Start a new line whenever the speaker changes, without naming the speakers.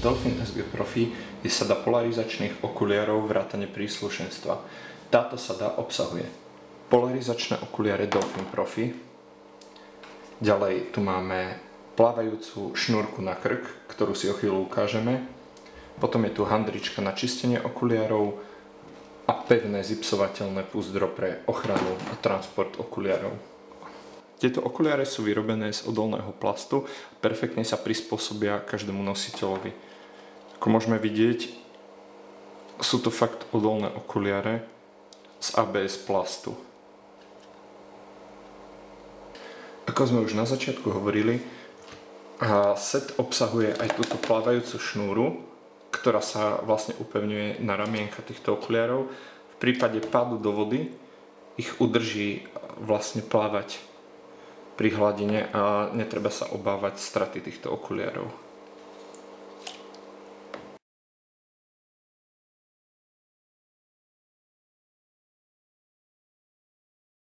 Dolphin SG Profi je sada polarizačných okuliarov vrátane príslušenstva. Táto sada obsahuje polarizačné okuliare Dolphin Profi. Ďalej tu máme plávajúcu šnúrku na krk, ktorú si o chvíľu ukážeme. Potom je tu handrička na čistenie okuliarov a pevné zipsovateľné púzdro pre ochranu a transport okuliarov. Tieto okuliare sú vyrobené z odolného plastu a perfektne sa prispôsobia každému nositeľovi. Ako môžeme vidieť, sú to fakt odolné okuliare z ABS plastu. Ako sme už na začiatku hovorili, set obsahuje aj túto plávajúcu šnúru, ktorá sa vlastne upevňuje na ramienka týchto okuliarov. V prípade pádu do vody ich udrží vlastne plávať pri hladine a netreba sa obávať straty týchto okuliarov.